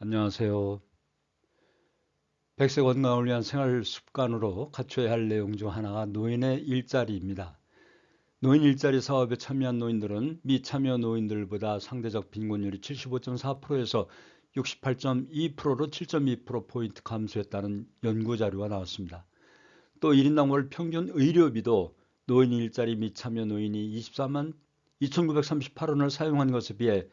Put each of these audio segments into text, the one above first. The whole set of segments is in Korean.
안녕하세요. 백세 건강을 위한 생활 습관으로 갖춰야 할 내용 중 하나가 노인의 일자리입니다. 노인 일자리 사업에 참여한 노인들은 미참여 노인들보다 상대적 빈곤율이 75.4%에서 68.2%로 7.2%포인트 감소했다는 연구 자료가 나왔습니다. 또 1인당 월 평균 의료비도 노인 일자리 미참여 노인이 24만 2,938원을 사용한 것에 비해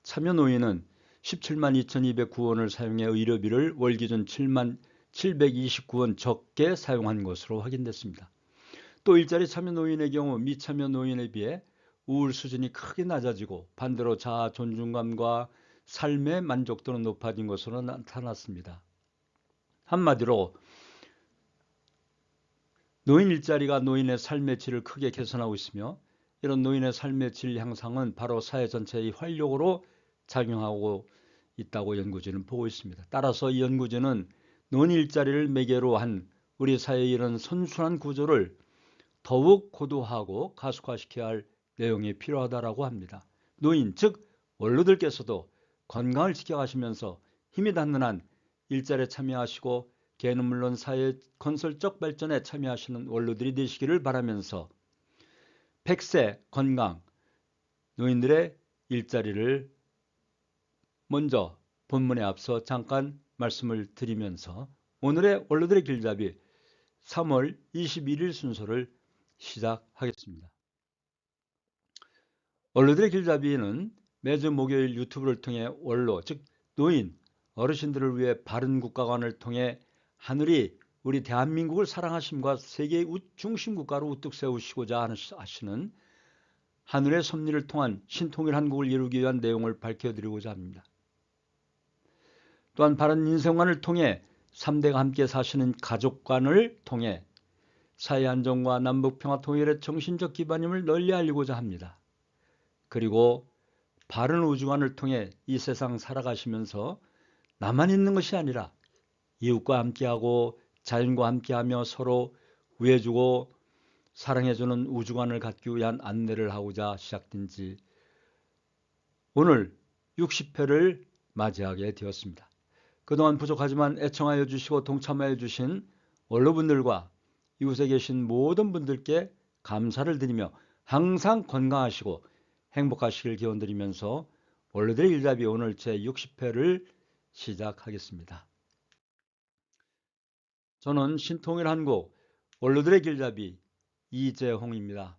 참여 노인은 17만 2,209원을 사용해 의료비를 월 기준 7만 729원 적게 사용한 것으로 확인됐습니다. 또 일자리 참여 노인의 경우 미참여 노인에 비해 우울 수준이 크게 낮아지고 반대로 자아 존중감과 삶의 만족도는 높아진 것으로 나타났습니다. 한마디로 노인 일자리가 노인의 삶의 질을 크게 개선하고 있으며 이런 노인의 삶의 질 향상은 바로 사회 전체의 활력으로 작용하고 있다고 연구진은 보고 있습니다. 따라서 이 연구진은 노인 일자리를 매개로 한 우리 사회의 이런 선순환 구조를 더욱 고도화하고 가속화시켜야 할 내용이 필요하다고 합니다. 노인, 즉 원로들께서도 건강을 지켜가시면서 힘이 닿는 한 일자리에 참여하시고 개는 물론 사회 건설적 발전에 참여하시는 원로들이 되시기를 바라면서 100세 건강 노인들의 일자리를 먼저 본문에 앞서 잠깐 말씀을 드리면서 오늘의 원로들의 길잡이 3월 21일 순서를 시작하겠습니다. 원로들의 길잡이는 매주 목요일 유튜브를 통해 원로, 즉 노인, 어르신들을 위해 바른 국가관을 통해 하늘이 우리 대한민국을 사랑하심과 세계의 중심 국가로 우뚝 세우시고자 하시는 하늘의 섭리를 통한 신통일 한국을 이루기 위한 내용을 밝혀드리고자 합니다. 또한 바른 인생관을 통해 3대가 함께 사시는 가족관을 통해 사회 안정과 남북평화 통일의 정신적 기반임을 널리 알리고자 합니다. 그리고 바른 우주관을 통해 이 세상 살아가시면서 나만 있는 것이 아니라 이웃과 함께하고 자연과 함께하며 서로 구해주고 사랑해주는 우주관을 갖기 위한 안내를 하고자 시작된 지 오늘 60회를 맞이하게 되었습니다. 그동안 부족하지만 애청하여 주시고 동참하여 주신 원로분들과 이곳에 계신 모든 분들께 감사를 드리며 항상 건강하시고 행복하시길 기원드리면서 원로들의 길잡이 오늘 제60회를 시작하겠습니다. 저는 신통일 한국 원로들의 길잡이 이재홍입니다.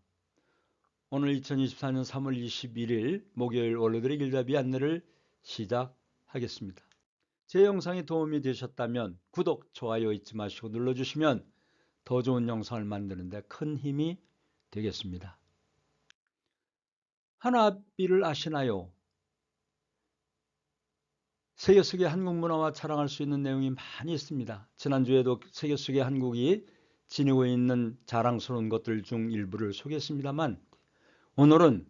오늘 2024년 3월 21일 목요일 원로들의 길잡이 안내를 시작하겠습니다. 제 영상이 도움이 되셨다면 구독, 좋아요 잊지 마시고 눌러주시면 더 좋은 영상을 만드는 데 큰 힘이 되겠습니다. 하나비를 아시나요? 세계 속의 한국 문화와 자랑할 수 있는 내용이 많이 있습니다. 지난주에도 세계 속의 한국이 지니고 있는 자랑스러운 것들 중 일부를 소개했습니다만 오늘은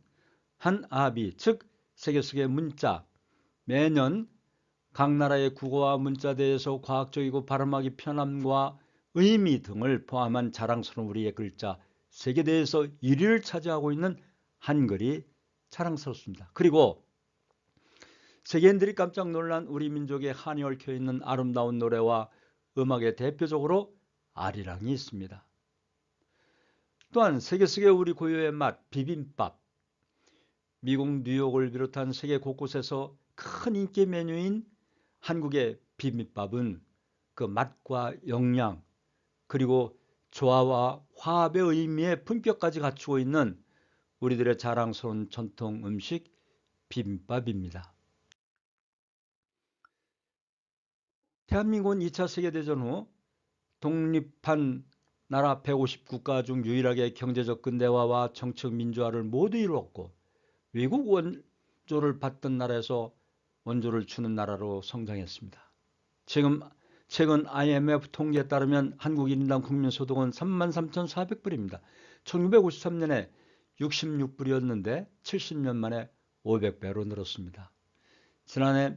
한아비, 즉 세계 속의 문자, 매년 각 나라의 국어와 문자대에서 과학적이고 발음하기 편함과 의미 등을 포함한 자랑스러운 우리의 글자 세계대에서 1위를 차지하고 있는 한글이 자랑스럽습니다. 그리고 세계인들이 깜짝 놀란 우리 민족의 한이 얽혀있는 아름다운 노래와 음악의 대표적으로 아리랑이 있습니다. 또한 세계 속의 우리 고유의 맛 비빔밥, 미국 뉴욕을 비롯한 세계 곳곳에서 큰 인기 메뉴인 한국의 비빔밥은 그 맛과 영양 그리고 조화와 화합의 의미의 품격까지 갖추고 있는 우리들의 자랑스러운 전통 음식 비빔밥입니다. 대한민국은 2차 세계대전 후 독립한 나라 150국가 중 유일하게 경제적 근대화와 정치적 민주화를 모두 이루었고 외국 원조를 받던 나라에서 원조를 주는 나라로 성장했습니다. 최근 IMF 통계에 따르면 한국 1인당 국민소득은 33,400불입니다. 1953년에 66불이었는데 70년 만에 500배로 늘었습니다. 지난해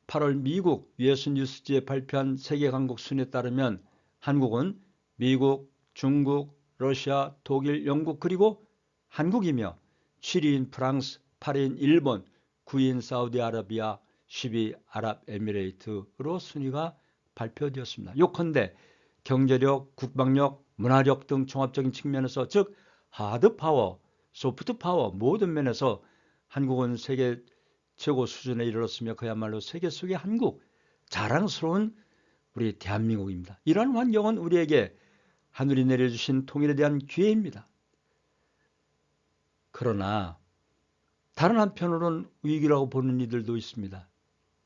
8월 미국 US 뉴스지에 발표한 세계 강국 순위에 따르면 한국은 미국, 중국, 러시아, 독일, 영국 그리고 한국이며 7위인 프랑스, 8위인 일본, 9위인 사우디아라비아, 12아랍에미레이트로 순위가 발표되었습니다. 요컨대 경제력, 국방력, 문화력 등 종합적인 측면에서, 즉 하드파워, 소프트파워 모든 면에서 한국은 세계 최고 수준에 이르렀으며 그야말로 세계 속의 한국, 자랑스러운 우리 대한민국입니다. 이러한 환경은 우리에게 하늘이 내려주신 통일에 대한 기회입니다. 그러나 다른 한편으로는 위기라고 보는 이들도 있습니다.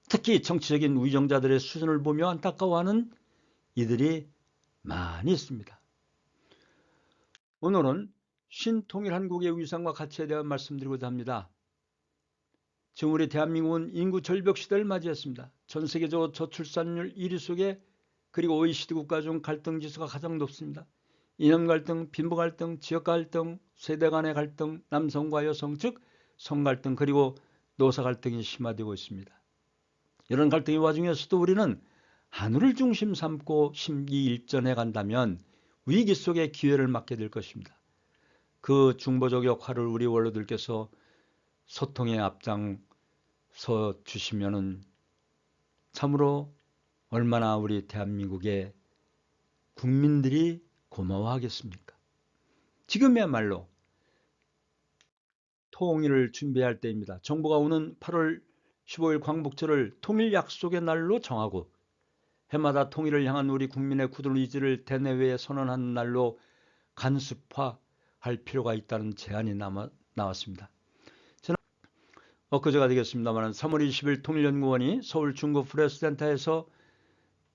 특히 정치적인 위정자들의 수준을 보며 안타까워하는 이들이 많이 있습니다. 오늘은 신통일한국의 위상과 가치에 대해 말씀드리고자 합니다. 지금 우리 대한민국은 인구 절벽 시대를 맞이했습니다. 전 세계적으로 저출산율 1위 속에, 그리고 OECD 국가 중 갈등 지수가 가장 높습니다. 이념 갈등, 빈부 갈등, 지역 갈등, 세대 간의 갈등, 남성과 여성, 즉 성갈등, 그리고 노사 갈등이 심화되고 있습니다. 이런 갈등의 와중에서도 우리는 하늘을 중심 삼고 심기일전해 간다면 위기 속에 기회를 맞게 될 것입니다. 그 중보적 역할을 우리 원로들께서 소통에 앞장서 주시면은 참으로 얼마나 우리 대한민국의 국민들이 고마워하겠습니까? 지금이야말로 통일을 준비할 때입니다. 정부가 오는 8월 15일 광복절을 통일 약속의 날로 정하고 해마다 통일을 향한 우리 국민의 굳은 의지를 대내외에 선언하는 날로 간습화할 필요가 있다는 제안이 나왔습니다. 저는 엊그제가 되겠습니다만 3월 20일 통일연구원이 서울 중국프레스센터에서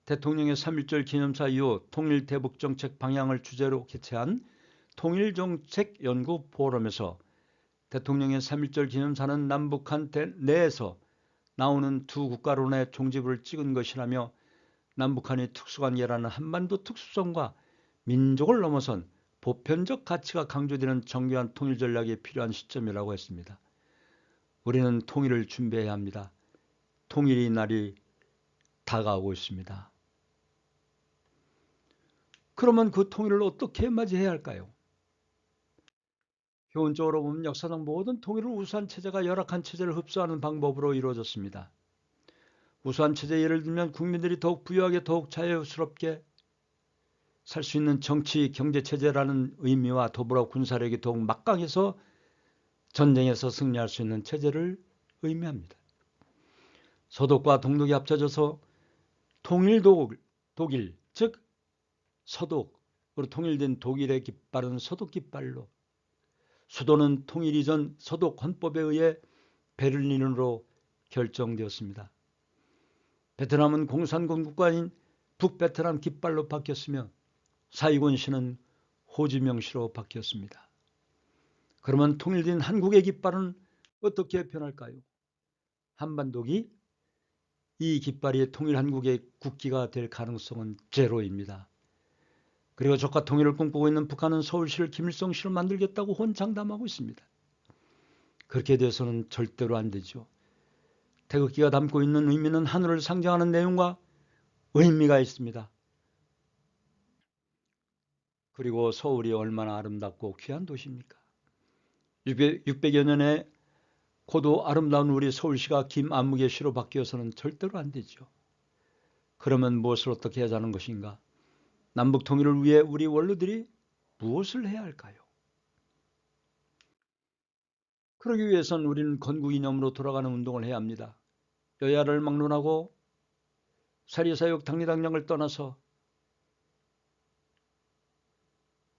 대통령의 3.1절 기념사 이후 통일대북정책 방향을 주제로 개최한 통일정책연구 포럼에서 대통령의 3.1절 기념사는 남북한 내에서 나오는 두 국가론의 종지부를 찍은 것이라며 남북한의 특수관계라는 한반도 특수성과 민족을 넘어선 보편적 가치가 강조되는 정교한 통일 전략이 필요한 시점이라고 했습니다. 우리는 통일을 준비해야 합니다. 통일의 날이 다가오고 있습니다. 그러면 그 통일을 어떻게 맞이해야 할까요? 교훈적으로 보면 역사상 모든 통일은 우수한 체제가 열악한 체제를 흡수하는 방법으로 이루어졌습니다. 우수한 체제 예를 들면 국민들이 더욱 부유하게 더욱 자유스럽게 살 수 있는 정치, 경제 체제라는 의미와 더불어 군사력이 더욱 막강해서 전쟁에서 승리할 수 있는 체제를 의미합니다. 서독과 동독이 합쳐져서 통일독일, 즉 서독으로 통일된 독일의 깃발은 서독 깃발로, 수도는 통일 이전 서독 헌법에 의해 베를린으로 결정되었습니다. 베트남은 공산군 국가인 북베트남 깃발로 바뀌었으며 사이곤시는 호지명시로 바뀌었습니다. 그러면 통일된 한국의 깃발은 어떻게 변할까요? 한반도기 이 깃발이 통일 한국의 국기가 될 가능성은 제로입니다. 그리고 적과 통일을 꿈꾸고 있는 북한은 서울시를 김일성시로 만들겠다고 혼장담하고 있습니다. 그렇게 돼서는 절대로 안 되죠. 태극기가 담고 있는 의미는 하늘을 상징하는 내용과 의미가 있습니다. 그리고 서울이 얼마나 아름답고 귀한 도시입니까? 600여 년에 고도 아름다운 우리 서울시가 김안무개 시로 바뀌어서는 절대로 안 되죠. 그러면 무엇을 어떻게 하자는 것인가? 남북 통일을 위해 우리 원로들이 무엇을 해야 할까요? 그러기 위해선 우리는 건국 이념으로 돌아가는 운동을 해야 합니다. 여야를 막론하고 사리사욕 당리당략을 떠나서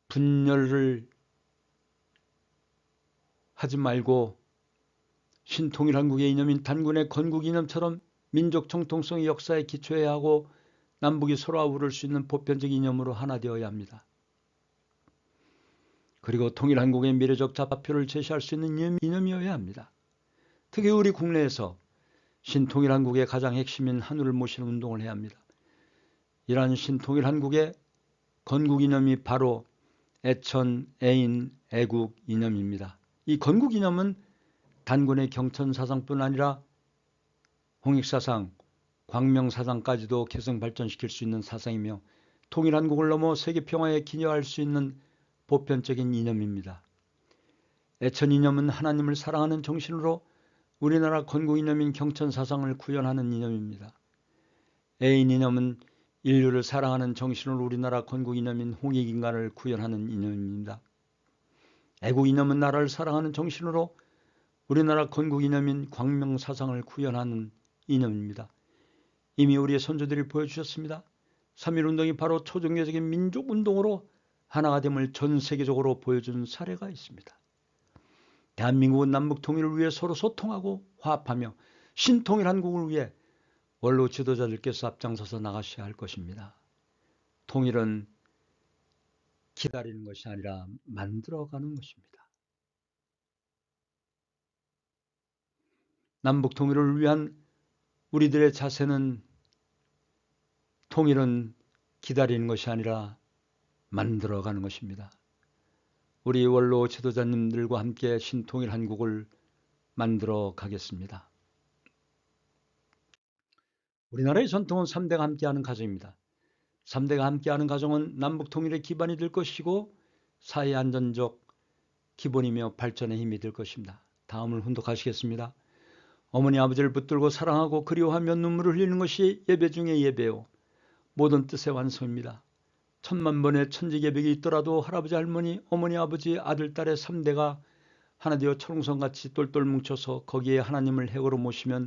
분열을 하지 말고 신통일 한국의 이념인 단군의 건국 이념처럼 민족 정통성의 역사에 기초해야 하고 남북이 서로 아우를 수 있는 보편적 이념으로 하나 되어야 합니다. 그리고 통일 한국의 미래적 좌표를 제시할 수 있는 이념이어야 합니다. 특히 우리 국내에서 신통일 한국의 가장 핵심인 하늘을 모시는 운동을 해야 합니다. 이러한 신통일 한국의 건국 이념이 바로 애천, 애인, 애국 이념입니다. 이 건국 이념은 단군의 경천사상뿐 아니라 홍익사상, 광명사상까지도 개성 발전시킬 수 있는 사상이며 통일 한국을 넘어 세계 평화에 기여할 수 있는 보편적인 이념입니다. 애천 이념은 하나님을 사랑하는 정신으로 우리나라 건국 이념인 경천 사상을 구현하는 이념입니다. 애인 이념은 인류를 사랑하는 정신으로 우리나라 건국 이념인 홍익인간을 구현하는 이념입니다. 애국 이념은 나라를 사랑하는 정신으로 우리나라 건국 이념인 광명 사상을 구현하는 이념입니다. 이미 우리의 선조들이 보여주셨습니다. 3.1운동이 바로 초정교적인 민족운동으로 하나가 됨을 전 세계적으로 보여준 사례가 있습니다. 대한민국은 남북통일을 위해 서로 소통하고 화합하며 신통일 한국을 위해 원로 지도자들께서 앞장서서 나가셔야 할 것입니다. 통일은 기다리는 것이 아니라 만들어가는 것입니다. 남북통일을 위한 우리들의 자세는 통일은 기다리는 것이 아니라 만들어가는 것입니다. 우리 원로 지도자님들과 함께 신통일 한국을 만들어 가겠습니다. 우리나라의 전통은 3대가 함께하는 가정입니다. 3대가 함께하는 가정은 남북통일의 기반이 될 것이고 사회 안전적 기본이며 발전의 힘이 될 것입니다. 다음을 훈독하시겠습니다. 어머니 아버지를 붙들고 사랑하고 그리워하며 눈물을 흘리는 것이 예배 중의 예배요 모든 뜻의 완성입니다. 10,000번의 천지개벽이 있더라도 할아버지 할머니 어머니 아버지 아들 딸의 3대가 하나 되어 철옹성같이 똘똘 뭉쳐서 거기에 하나님을 해거로 모시면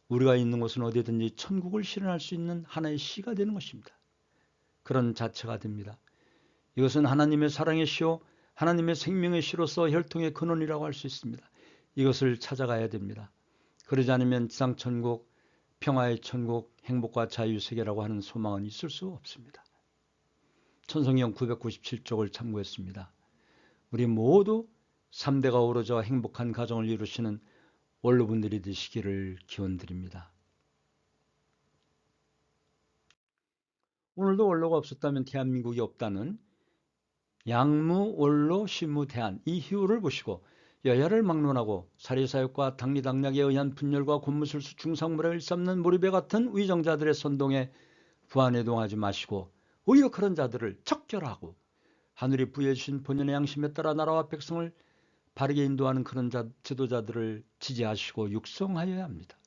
우리가 있는 곳은 어디든지 천국을 실현할 수 있는 하나의 시가 되는 것입니다. 그런 자체가 됩니다. 이것은 하나님의 사랑의 시요 하나님의 생명의 시로서 혈통의 근원이라고 할 수 있습니다. 이것을 찾아가야 됩니다. 그러지 않으면 지상천국, 평화의 천국, 행복과 자유세계라고 하는 소망은 있을 수 없습니다. 천성경 997쪽을 참고했습니다. 우리 모두 3대가 어우러져 행복한 가정을 이루시는 원로분들이 되시기를 기원드립니다. 오늘도 원로가 없었다면 대한민국이 없다는 양무, 원로, 신무, 대안 이 희우를 보시고 여야를 막론하고 사리사욕과 당리당략에 의한 분열과 곤무술수 중상물을 일삼는 몰입에 같은 위정자들의 선동에 부안해동하지 마시고 오히려 그런 자들을 척결하고 하늘이 부여해 주신 본연의 양심에 따라 나라와 백성을 바르게 인도하는 그런 지도자들을 지지하시고 육성하여야 합니다.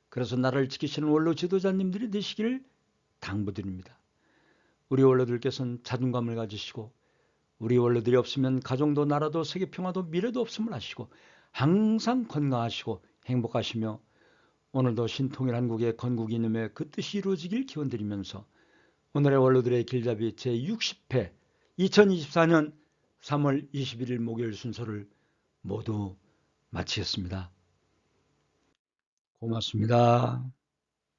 그래서 나라를 지키시는 원로 지도자님들이 되시기를 당부드립니다. 우리 원로들께서는 자존감을 가지시고 우리 원로들이 없으면 가정도 나라도 세계평화도 미래도 없음을 아시고 항상 건강하시고 행복하시며 오늘도 신통일 한국의 건국 이념의 그 뜻이 이루어지길 기원드리면서 오늘의 원로들의 길잡이 제60회 2024년 3월 21일 목요일 순서를 모두 마치겠습니다. 고맙습니다.